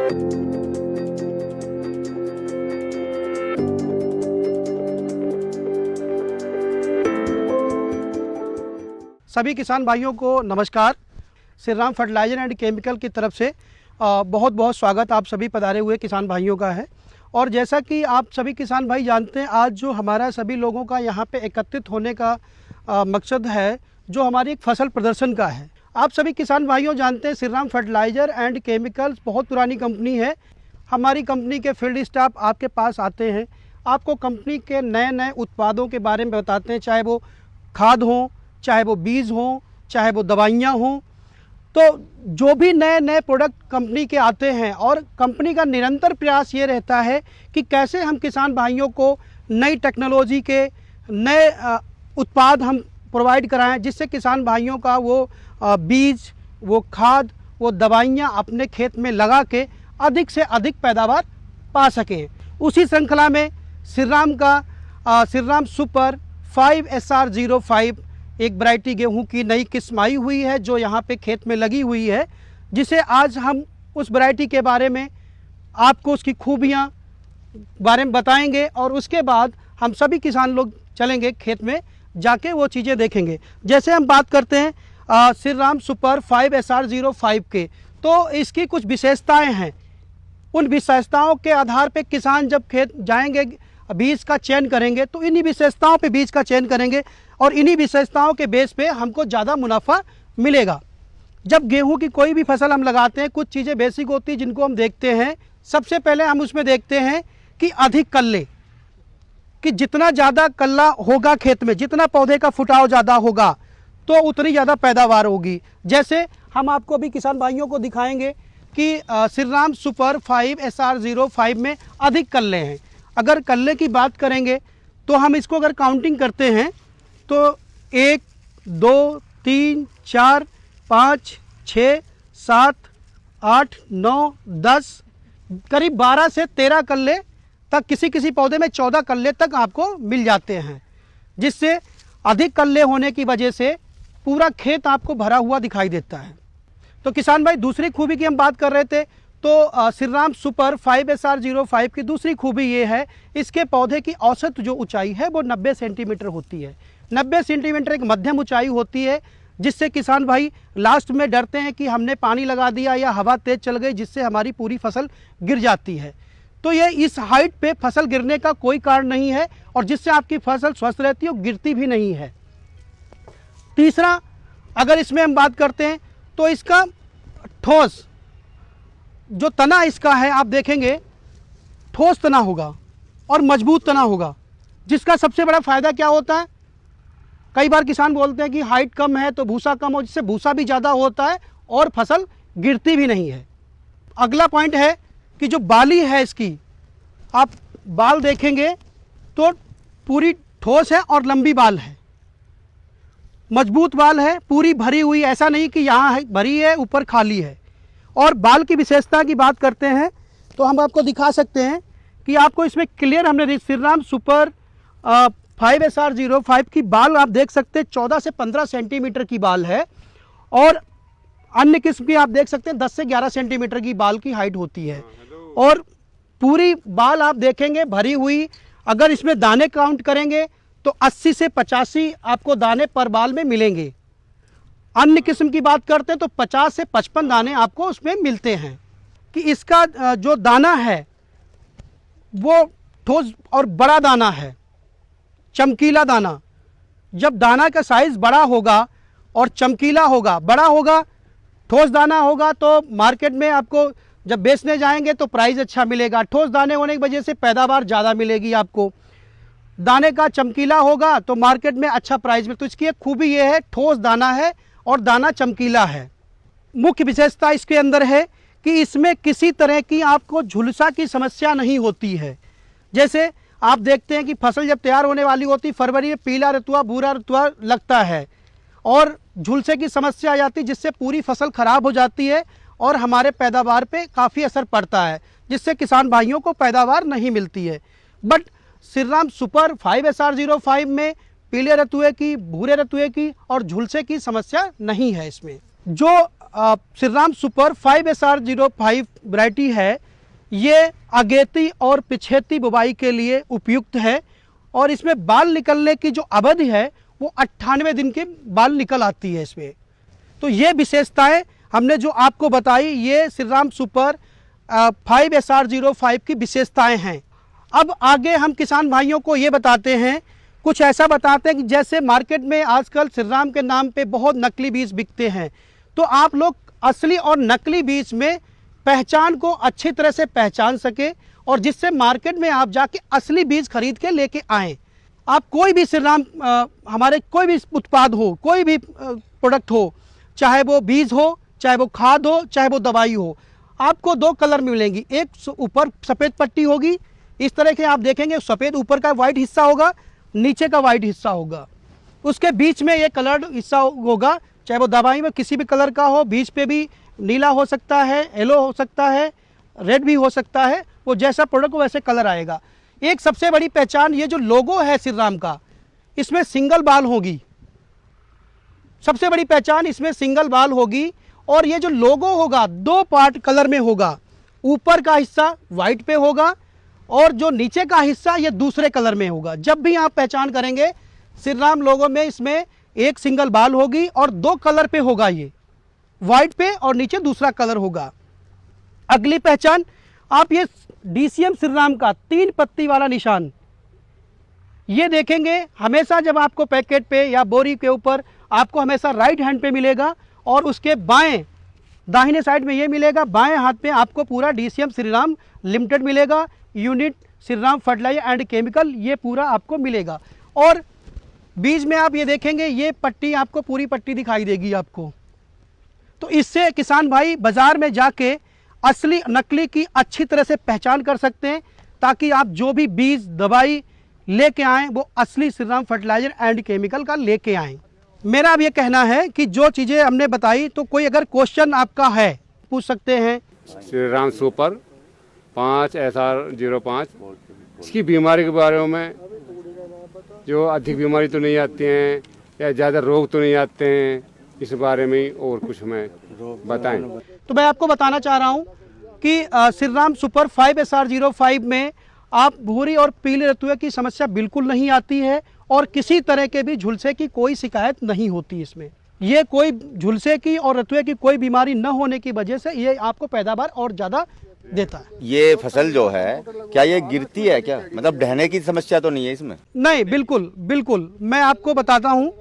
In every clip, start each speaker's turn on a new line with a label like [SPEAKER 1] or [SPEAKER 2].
[SPEAKER 1] सभी किसान भाइयों को नमस्कार। Shri Ram fertilizer and chemical की तरफ से बहुत बहुत स्वागत आप सभी पधारे हुए किसान भाइयों का है। और जैसा कि आप सभी किसान भाई जानते हैं, आज जो हमारा सभी लोगों का यहाँ पे एकत्रित होने का मकसद है, जो हमारी एक फसल प्रदर्शन का है। आप सभी किसान भाइयों जानते हैं Shri Ram fertilizer and chemicals बहुत पुरानी कंपनी है। हमारी कंपनी के फील्ड स्टाफ आपके पास आते हैं, आपको कंपनी के नए नए उत्पादों के बारे में बताते हैं, चाहे वो खाद हो, चाहे वो बीज हों, चाहे वो दवाइयाँ हों। तो जो भी नए नए प्रोडक्ट कंपनी के आते हैं, और कंपनी का निरंतर प्रयास ये रहता है कि कैसे हम किसान भाइयों को नई टेक्नोलॉजी के नए उत्पाद हम प्रोवाइड कराएं, जिससे किसान भाइयों का वो बीज, वो खाद, वो दवाइयाँ अपने खेत में लगा के अधिक से अधिक पैदावार पा सकें। उसी श्रृंखला में श्री राम सुपर 5SR05 एक वैरायटी गेहूं की नई किस्म आई हुई है, जो यहाँ पे खेत में लगी हुई है, जिसे आज हम उस वैरायटी के बारे में आपको उसकी खूबियाँ बारे में बताएंगे, और उसके बाद हम सभी किसान लोग चलेंगे खेत में जाके वो चीज़ें देखेंगे। जैसे हम बात करते हैं श्री राम सुपर 5SR05 के, तो इसकी कुछ विशेषताएँ हैं। उन विशेषताओं के आधार पर किसान जब खेत जाएंगे, बीज का चयन करेंगे, तो इन्हीं विशेषताओं पे बीज का चयन करेंगे, और इन्हीं विशेषताओं के बेस पे हमको ज़्यादा मुनाफा मिलेगा। जब गेहूं की कोई भी फसल हम लगाते हैं, कुछ चीज़ें बेसिक होती हैं जिनको हम देखते हैं। सबसे पहले हम उसमें देखते हैं कि अधिक कल्ले, कि जितना ज़्यादा कल्ला होगा खेत में, जितना पौधे का फुटाव ज़्यादा होगा, तो उतनी ज़्यादा पैदावार होगी। जैसे हम आपको अभी किसान भाइयों को दिखाएंगे कि श्री राम सुपर 5SR05 में अधिक कल्ले हैं। अगर कल्ले की बात करेंगे तो हम इसको अगर काउंटिंग करते हैं तो 1, 2, 3, 4, 5, 6, 7, 8, 9, 10, करीब 12 से 13 कल्ले तक, किसी किसी पौधे में 14 कल्ले तक आपको मिल जाते हैं, जिससे अधिक कल्ले होने की वजह से पूरा खेत आपको भरा हुआ दिखाई देता है। तो किसान भाई, दूसरी खूबी की हम बात कर रहे थे, तो श्री राम सुपर 5SR05 की दूसरी खूबी ये है, इसके पौधे की औसत जो ऊंचाई है वो 90 सेंटीमीटर होती है। 90 सेंटीमीटर एक मध्यम ऊंचाई होती है, जिससे किसान भाई लास्ट में डरते हैं कि हमने पानी लगा दिया या हवा तेज चल गई, जिससे हमारी पूरी फसल गिर जाती है। तो ये इस हाइट पे फसल गिरने का कोई कारण नहीं है, और जिससे आपकी फसल स्वस्थ रहती है और गिरती भी नहीं है। तीसरा, अगर इसमें हम बात करते हैं तो इसका ठोस जो तना इसका है, आप देखेंगे ठोस तना होगा और मजबूत तना होगा, जिसका सबसे बड़ा फ़ायदा क्या होता है। कई बार किसान बोलते हैं कि हाइट कम है तो भूसा कम हो, जिससे भूसा भी ज़्यादा होता है और फसल गिरती भी नहीं है। अगला पॉइंट है कि जो बाली है इसकी, आप बाल देखेंगे तो पूरी ठोस है और लंबी बाल है, मजबूत बाल है, पूरी भरी हुई, ऐसा नहीं कि यहाँ भरी है ऊपर खाली है। और बाल की विशेषता की बात करते हैं तो हम आपको दिखा सकते हैं कि आपको इसमें क्लियर हमने श्री राम सुपर 5SR05 की बाल आप देख सकते हैं 14 से 15 सेंटीमीटर की बाल है, और अन्य किस्म की आप देख सकते हैं 10 से 11 सेंटीमीटर की बाल की हाइट होती है। और पूरी बाल आप देखेंगे भरी हुई। अगर इसमें दाने काउंट करेंगे तो 80 से 85 आपको दाने पर बाल में मिलेंगे। अन्य किस्म की बात करते हैं तो 50 से 55 दाने आपको उसमें मिलते हैं। कि इसका जो दाना है वो ठोस और बड़ा दाना है, चमकीला दाना। जब दाना का साइज़ बड़ा होगा और चमकीला होगा, बड़ा होगा, ठोस दाना होगा, तो मार्केट में आपको जब बेचने जाएंगे तो प्राइस अच्छा मिलेगा। ठोस दाने होने की वजह से पैदावार ज़्यादा मिलेगी आपको। दाने का चमकीला होगा तो मार्केट में अच्छा प्राइस में। तो इसकी एक खूबी ये है, ठोस दाना है और दाना चमकीला है। मुख्य विशेषता इसके अंदर है कि इसमें किसी तरह की आपको झुलसा की समस्या नहीं होती है। जैसे आप देखते हैं कि फसल जब तैयार होने वाली होती, फरवरी में पीला रतुआ, भूरा रतुआ लगता है और झुलसे की समस्या आ जाती, जिससे पूरी फसल खराब हो जाती है और हमारे पैदावार पे काफ़ी असर पड़ता है, जिससे किसान भाइयों को पैदावार नहीं मिलती है। But Shri Ram super 5SR05 में पीले रतुए की, भूरे रतुए की और झुलसे की समस्या नहीं है। इसमें जो Shri Ram super 5SR05 variety है, ये अगेती और पिछेती बुवाई के लिए उपयुक्त है और इसमें बाल निकलने की जो अवधि है वो 98 दिन के बाल निकल आती है इसमें। तो ये विशेषताएं हमने जो आपको बताई, ये श्री राम सुपर 5SR05 की विशेषताएं हैं। अब आगे हम किसान भाइयों को ये बताते हैं, कुछ ऐसा बताते हैं कि जैसे मार्केट में आजकल श्री राम के नाम पे बहुत नकली बीज बिकते हैं, तो आप लोग असली और नकली बीज में पहचान को अच्छी तरह से पहचान सके और जिससे मार्केट में आप जाके असली बीज खरीद के लेके आएँ। आप कोई भी श्री राम हमारे कोई भी उत्पाद हो, कोई भी प्रोडक्ट हो, चाहे वो बीज हो, चाहे वो खाद हो, चाहे वो दवाई हो, आपको दो कलर मिलेंगी। एक ऊपर सफ़ेद पट्टी होगी, इस तरह के आप देखेंगे सफ़ेद ऊपर का वाइट हिस्सा होगा, नीचे का वाइट हिस्सा होगा, उसके बीच में ये कलर्ड हिस्सा होगा। चाहे वो दवाई में किसी भी कलर का हो, बीज पे भी नीला हो सकता है, येलो हो सकता है, रेड भी हो सकता है, वो जैसा प्रोडक्ट हो वैसे कलर आएगा। एक सबसे बड़ी पहचान, ये जो लोगो है श्री राम का, इसमें सिंगल बाल होगी, सबसे बड़ी पहचान इसमें सिंगल बाल होगी। और ये जो लोगो होगा दो पार्ट कलर में होगा, ऊपर का हिस्सा वाइट पे होगा और जो नीचे का हिस्सा ये दूसरे कलर में होगा। जब भी आप पहचान करेंगे श्री राम लोगो में, इसमें एक सिंगल बाल होगी और दो कलर पे होगा, ये वाइट पे और नीचे दूसरा कलर होगा। अगली पहचान, आप ये DCM श्री राम का 3 पत्ती वाला निशान ये देखेंगे हमेशा, जब आपको पैकेट पे या बोरी के ऊपर आपको हमेशा राइट हैंड पे मिलेगा और उसके बाएं दाहिने साइड में ये मिलेगा, बाएं हाथ में आपको पूरा DCM श्री राम लिमिटेड मिलेगा, unit Shri Ram fertilizer and chemical, ये पूरा आपको मिलेगा। और बीज में आप ये देखेंगे, ये पट्टी आपको पूरी पट्टी दिखाई देगी आपको। तो इससे किसान भाई बाज़ार में जाके असली नकली की अच्छी तरह से पहचान कर सकते हैं, ताकि आप जो भी बीज दवाई लेके आएँ वो असली Shri Ram fertilizer and chemical का लेके आएँ। मेरा अब ये कहना है कि जो चीज़ें हमने बताई, तो कोई अगर क्वेश्चन आपका है पूछ सकते हैं।
[SPEAKER 2] श्री राम सुपर 5SR05, इसकी बीमारी के बारे में, जो अधिक बीमारी तो नहीं आती हैं या ज़्यादा रोग तो नहीं आते हैं, इस बारे में और कुछ हमें बताएं।
[SPEAKER 1] तो मैं आपको बताना चाह रहा हूँ कि श्री राम सुपर 5SR05 में आप भूरी और पीले रतुए की समस्या बिल्कुल नहीं आती है और किसी तरह के भी झुलसे की कोई शिकायत नहीं होती। इसमें ये कोई झुलसे की और रतुए की कोई बीमारी न होने की वजह से ये आपको पैदावार और ज़्यादा देता है।
[SPEAKER 3] ये फसल जो है, क्या ये गिरती है क्या? मतलब ढहने की समस्या तो नहीं है इसमें?
[SPEAKER 1] नहीं, बिल्कुल बिल्कुल। मैं आपको बताता हूँ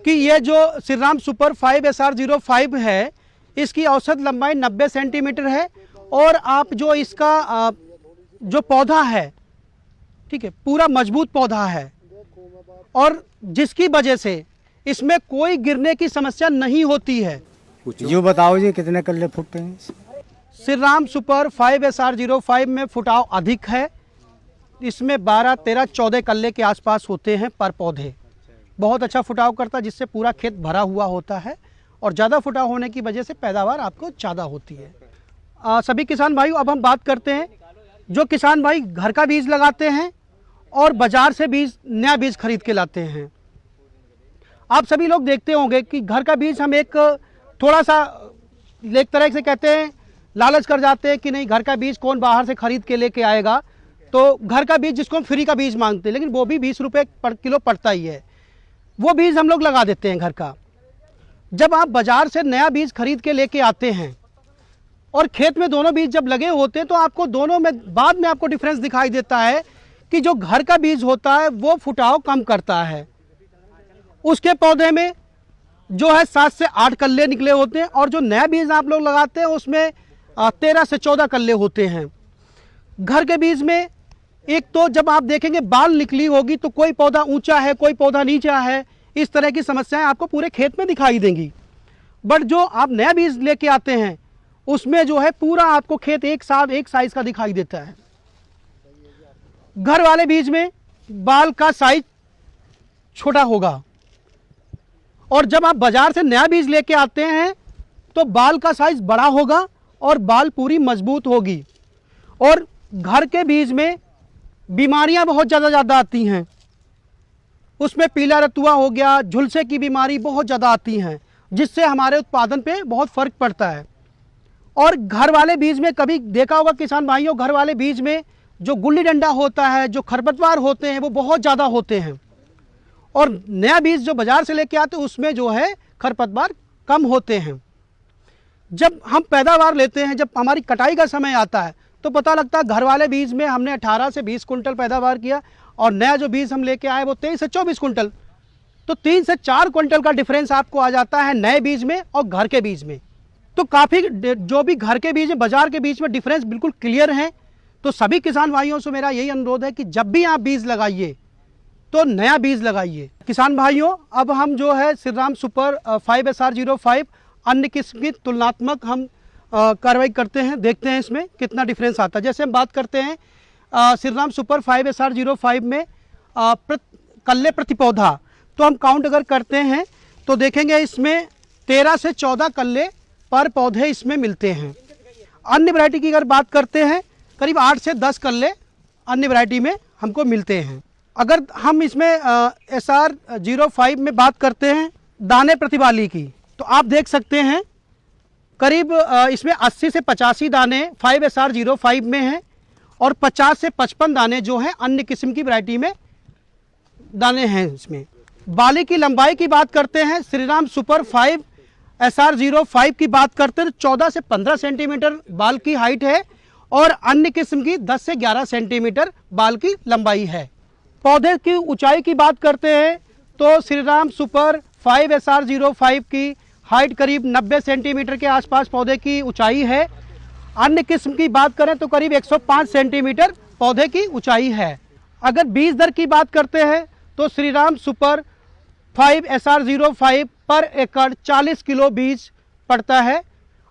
[SPEAKER 1] कि ये जो श्री राम सुपर 5SR05 है, इसकी औसत लंबाई 90 सेंटीमीटर है और आप जो इसका जो पौधा है, ठीक है, पूरा मजबूत पौधा है और जिसकी वजह से इसमें कोई गिरने की समस्या नहीं होती है।
[SPEAKER 4] जो बताओ जी कितने कल्ले फुटते हैं?
[SPEAKER 1] श्री राम सुपर 5SR05 में फुटाव अधिक है, इसमें 12, 13, 14 कल्ले के आसपास होते हैं पर पौधे। बहुत अच्छा फुटाव करता है, जिससे पूरा खेत भरा हुआ होता है और ज़्यादा फुटाव होने की वजह से पैदावार आपको ज़्यादा होती है। सभी किसान भाइयों, अब हम बात करते हैं जो किसान भाई घर का बीज लगाते हैं और बाज़ार से बीज, नया बीज खरीद के लाते हैं। आप सभी लोग देखते होंगे कि घर का बीज हम एक थोड़ा सा एक तरह से कहते हैं, लालच कर जाते हैं कि नहीं, घर का बीज कौन बाहर से खरीद के लेके आएगा, तो घर का बीज जिसको हम फ्री का बीज मांगते हैं, लेकिन वो भी 20 रुपये पर किलो पड़ता ही है, वो बीज हम लोग लगा देते हैं घर का। जब आप बाज़ार से नया बीज खरीद के लेके आते हैं और खेत में दोनों बीज जब लगे होते हैं, तो आपको दोनों में बाद में आपको डिफरेंस दिखाई देता है कि जो घर का बीज होता है वो फुटाव कम करता है, उसके पौधे में जो है 7 से 8 कल्ले निकले होते हैं और जो नया बीज आप लोग लगाते हैं उसमें 13 से 14 कल्ले होते हैं। घर के बीज में एक तो जब आप देखेंगे बाल निकली होगी तो कोई पौधा ऊंचा है, कोई पौधा नीचा है, इस तरह की समस्याएं आपको पूरे खेत में दिखाई देंगी। बट जो आप नया बीज लेके आते हैं उसमें जो है पूरा आपको खेत एक साथ एक साइज का दिखाई देता है। घर वाले बीज में बाल का साइज छोटा होगा और जब आप बाजार से नया बीज लेके आते हैं तो बाल का साइज बड़ा होगा और बाल पूरी मजबूत होगी। और घर के बीज में बीमारियां बहुत ज़्यादा आती हैं, उसमें पीला रतुआ हो गया, झुलसे की बीमारी बहुत ज़्यादा आती हैं, जिससे हमारे उत्पादन पे बहुत फ़र्क पड़ता है। और घर वाले बीज में कभी देखा होगा किसान भाइयों, घर वाले बीज में जो गुल्ली डंडा होता है, जो खरपतवार होते हैं, वो बहुत ज़्यादा होते हैं। और नया बीज जो बाज़ार से लेके आते हैं उसमें जो है खरपतवार कम होते हैं। जब हम पैदावार लेते हैं, जब हमारी कटाई का समय आता है, तो पता लगता है घर वाले बीज में हमने 18 से 20 कुंटल पैदावार किया और नया जो बीज हम लेके आए वो 23 से 24 कुंटल। तो 3 से 4 कुंटल का डिफरेंस आपको आ जाता है नए बीज में और घर के बीज में। तो काफ़ी जो भी घर के बीज है, बाजार के बीज में डिफरेंस बिल्कुल क्लियर है। तो सभी किसान भाइयों से मेरा यही अनुरोध है कि जब भी आप बीज लगाइए तो नया बीज लगाइए। किसान भाइयों, अब हम जो है श्रीराम सुपर 5SR05 अन्य किस्म की तुलनात्मक हम कार्रवाई करते हैं, देखते हैं इसमें कितना डिफरेंस आता है। जैसे हम बात करते हैं श्रीराम सुपर 5SR05 में कल्ले प्रति पौधा, तो हम काउंट अगर करते हैं तो देखेंगे इसमें 13 से 14 कल्ले पर पौधे इसमें मिलते हैं। अन्य वैरायटी की अगर बात करते हैं करीब 8 से 10 कल्ले अन्य वैरायटी में हमको मिलते हैं। अगर हम इसमें SR05 में बात करते हैं दाने प्रतिबाली की, तो आप देख सकते हैं करीब इसमें 80 से 85 दाने 5SR05 में हैं और 50 से 55 दाने जो हैं अन्य किस्म की वैरायटी में दाने हैं। इसमें बाली की लंबाई की बात करते हैं, श्रीराम सुपर 5SR05 की बात करते हैं तो 14 से 15 सेंटीमीटर बाल की हाइट है और अन्य किस्म की 10 से 11 सेंटीमीटर बाल की लंबाई है। पौधे की ऊंचाई की बात करते हैं तो श्रीराम सुपर 5SR05 की हाइट करीब 90 सेंटीमीटर के आसपास पौधे की ऊंचाई है। अन्य किस्म की बात करें तो करीब 105 सेंटीमीटर पौधे की ऊंचाई है। अगर बीज दर की बात करते हैं तो श्रीराम सुपर 5SR05 पर एकड़ 40 किलो बीज पड़ता है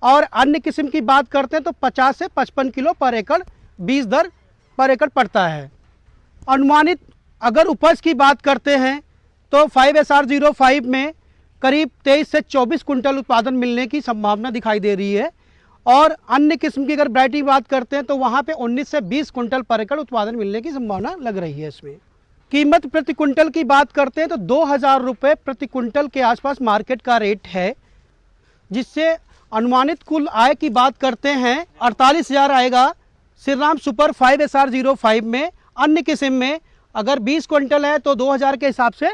[SPEAKER 1] और अन्य किस्म की बात करते हैं तो 50 से 55 किलो पर एकड़ बीज दर पर एकड़ पड़ता है। अनुमानित अगर उपज की बात करते हैं तो 5SR05 में करीब 23 से 24 कुंटल उत्पादन मिलने की संभावना दिखाई दे रही है और अन्य किस्म की अगर वैरायटी की बात करते हैं तो वहाँ पे 19 से 20 कुंटल पर एकड़ उत्पादन मिलने की संभावना लग रही है। इसमें कीमत प्रति कुंटल की बात करते हैं तो 2000 रुपये प्रति कुंटल के आसपास मार्केट का रेट है, जिससे अनुमानित कुल आय की बात करते हैं 48,000 आएगा श्रीराम सुपर 5SR05 में। अन्य किस्म में अगर 20 कुंटल है तो 2000 के हिसाब से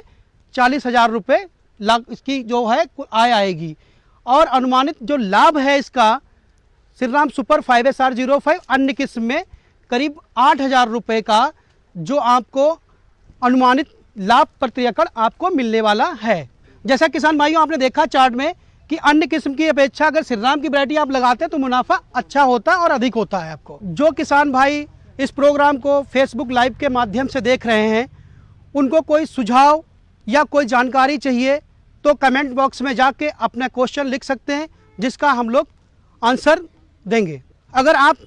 [SPEAKER 1] 40,000 रुपये इसकी जो है आय आएगी। और अनुमानित जो लाभ है इसका श्रीराम सुपर 5SR05 अन्य किस्म में करीब 8,000 रुपये का जो आपको अनुमानित लाभ प्रति एकड़ आपको मिलने वाला है। जैसा किसान भाइयों आपने देखा चार्ट में कि अन्य किस्म की अपेक्षा अगर श्रीराम की वैरायटी आप लगाते हैं तो मुनाफा अच्छा होता है और अधिक होता है आपको। जो किसान भाई इस प्रोग्राम को फेसबुक लाइव के माध्यम से देख रहे हैं, उनको कोई सुझाव या कोई जानकारी चाहिए तो कमेंट बॉक्स में जाके अपना क्वेश्चन लिख सकते हैं, जिसका हम लोग आंसर देंगे। अगर आप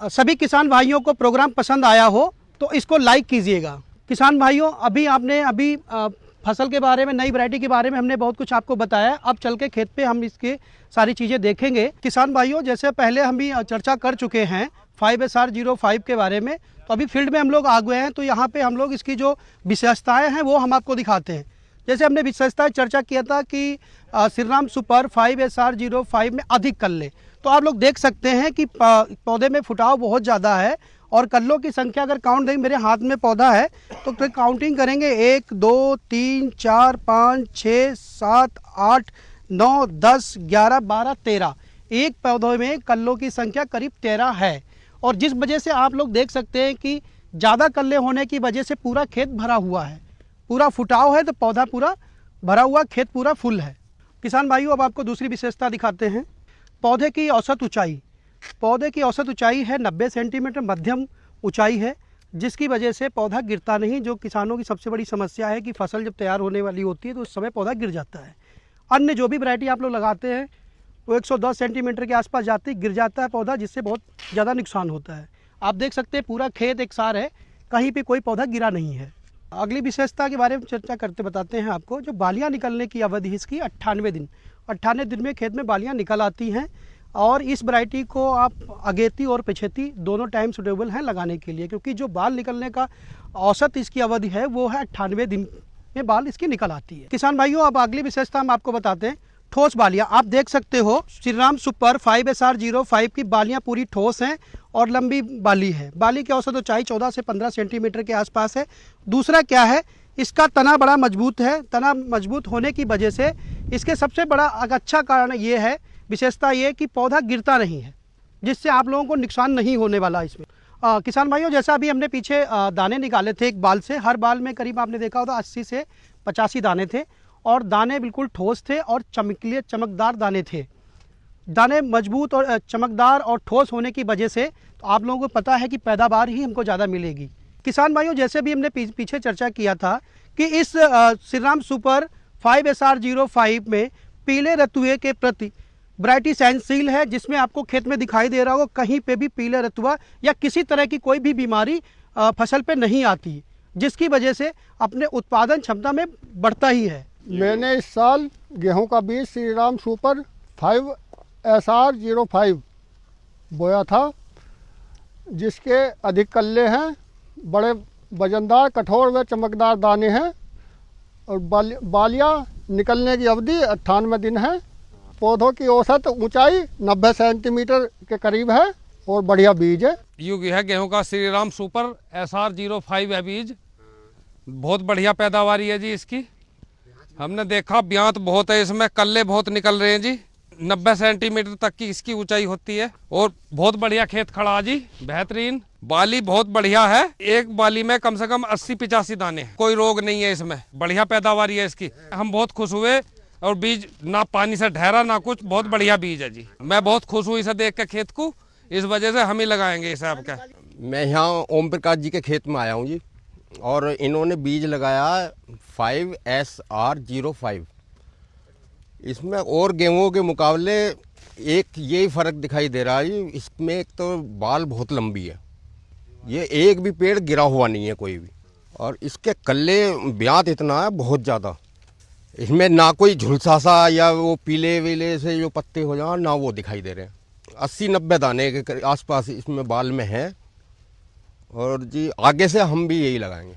[SPEAKER 1] सभी किसान भाइयों को प्रोग्राम पसंद आया हो तो इसको लाइक कीजिएगा। किसान भाइयों, अभी फसल के बारे में, नई वैरायटी के बारे में हमने बहुत कुछ आपको बताया। अब चल के खेत पे हम इसके सारी चीज़ें देखेंगे। किसान भाइयों, जैसे पहले हम भी चर्चा कर चुके हैं 5SR05 के बारे में, तो अभी फील्ड में हम लोग आ गए हैं तो यहाँ पे हम लोग इसकी जो विशेषताएं हैं वो हम आपको दिखाते हैं। जैसे हमने विशेषताएं चर्चा किया था कि श्रीराम सुपर 5SR05 में अधिक कल्ले, तो आप लोग देख सकते हैं कि पौधे में फुटाव बहुत ज़्यादा है और कल्लों की संख्या अगर काउंट देंगे, मेरे हाथ में पौधा है तो काउंटिंग करेंगे 1 2 3 4 5 6 7 8 9 10 11 12 13, एक पौधे में कल्लों की संख्या करीब 13 है। और जिस वजह से आप लोग देख सकते हैं कि ज़्यादा कल्ले होने की वजह से पूरा खेत भरा हुआ है, पूरा फुटाव है तो पौधा पूरा भरा हुआ, खेत पूरा फुल है। किसान भाइयों, अब आपको दूसरी विशेषता दिखाते हैं। पौधे की औसत ऊंचाई, पौधे की औसत ऊंचाई है 90 सेंटीमीटर, मध्यम ऊंचाई है, जिसकी वजह से पौधा गिरता नहीं। जो किसानों की सबसे बड़ी समस्या है कि फसल जब तैयार होने वाली होती है तो उस समय पौधा गिर जाता है। अन्य जो भी वैरायटी आप लोग लगाते हैं वो 110 सेंटीमीटर के आसपास जाती गिर जाता है पौधा, जिससे बहुत ज़्यादा नुकसान होता है। आप देख सकते हैं पूरा खेत एक सार है, कहीं पे कोई पौधा गिरा नहीं है। अगली विशेषता के बारे में चर्चा करते बताते हैं आपको। जो बालियाँ निकलने की अवधि इसकी 98 दिन, 98 दिन में खेत में बालियाँ निकल आती हैं और इस वैरायटी को आप अगेती और पिछेती दोनों टाइम सुटेबल हैं लगाने के लिए, क्योंकि जो बाल निकलने का औसत इसकी अवधि है वो है 98 दिन में बाल इसकी निकल आती है। किसान भाइयों, अब अगली विशेषता हम आपको बताते हैं ठोस बालियां आप देख सकते हो। श्रीराम सुपर 5SR05 की बालियां पूरी ठोस हैं और लंबी बाली है। बाली की औसत ऊंचाई 14 से 15 सेंटीमीटर के आसपास है। दूसरा क्या है, इसका तना बड़ा मजबूत है। तना मजबूत होने की वजह से इसके सबसे बड़ा अच्छा कारण ये है, विशेषता ये कि पौधा गिरता नहीं है, जिससे आप लोगों को नुकसान नहीं होने वाला इसमें। किसान भाइयों, जैसा अभी हमने पीछे दाने निकाले थे एक बाल से, हर बाल में करीब आपने देखा होगा 80 से 85 दाने थे और दाने बिल्कुल ठोस थे और चमकीले चमकदार दाने थे। दाने मजबूत और चमकदार और ठोस होने की वजह से तो आप लोगों को पता है कि पैदावार ही हमको ज़्यादा मिलेगी। किसान भाइयों, जैसे भी हमने पीछे चर्चा किया था कि इस श्रीराम सुपर 5SR05 में पीले रतुए के प्रति वैरायटी सहनशील है, जिसमें आपको खेत में दिखाई दे रहा होगा कहीं पे भी पीले रतुआ या किसी तरह की कोई भी बीमारी फसल पे नहीं आती, जिसकी वजह से अपने उत्पादन क्षमता में बढ़ता ही है।
[SPEAKER 5] मैंने इस साल गेहूं का बीज श्रीराम सुपर 5SR05 बोया था, जिसके अधिक कल्ले हैं, बड़े वजनदार कठोर व चमकदार दाने हैं और बालियाँ निकलने की अवधि 98 दिन है। पौधों की औसत ऊंचाई 90 सेंटीमीटर के करीब है और बढ़िया बीज है।
[SPEAKER 6] युग है गेहूं का श्रीराम सुपर SR05 है बीज, बहुत बढ़िया पैदावारी है जी इसकी। हमने देखा ब्यांत बहुत है इसमें, कल्ले बहुत निकल रहे हैं जी, 90 सेंटीमीटर तक की इसकी ऊंचाई होती है और बहुत बढ़िया खेत खड़ा जी, बेहतरीन। बाली बहुत बढ़िया है, एक बाली में कम से कम 80-85 दाने हैं, कोई रोग नहीं है इसमें, बढ़िया पैदावारी है इसकी। हम बहुत खुश हुए और बीज ना पानी से ठहरा ना कुछ, बहुत बढ़िया बीज है जी। मैं बहुत खुश हुई इसे देख के खेत को, इस वजह से हम ही लगाएंगे इसे। आपका
[SPEAKER 7] मैं यहाँ ओम प्रकाश जी के खेत में आया हूँ जी, और इन्होंने बीज लगाया 5SR05। इसमें और गेहूं के मुकाबले एक यही फ़र्क दिखाई दे रहा है जी, इसमें एक तो बाल बहुत लंबी है, ये एक भी पेड़ गिरा हुआ नहीं है कोई भी, और इसके कल्ले ब्यांत इतना है बहुत ज़्यादा। इसमें ना कोई झुलसासा या वो पीले वीले से जो पत्ते हो जाए ना वो दिखाई दे रहे हैं। 80-90 दाने के आसपास इसमें बाल में है, और जी आगे से हम भी यही लगाएंगे।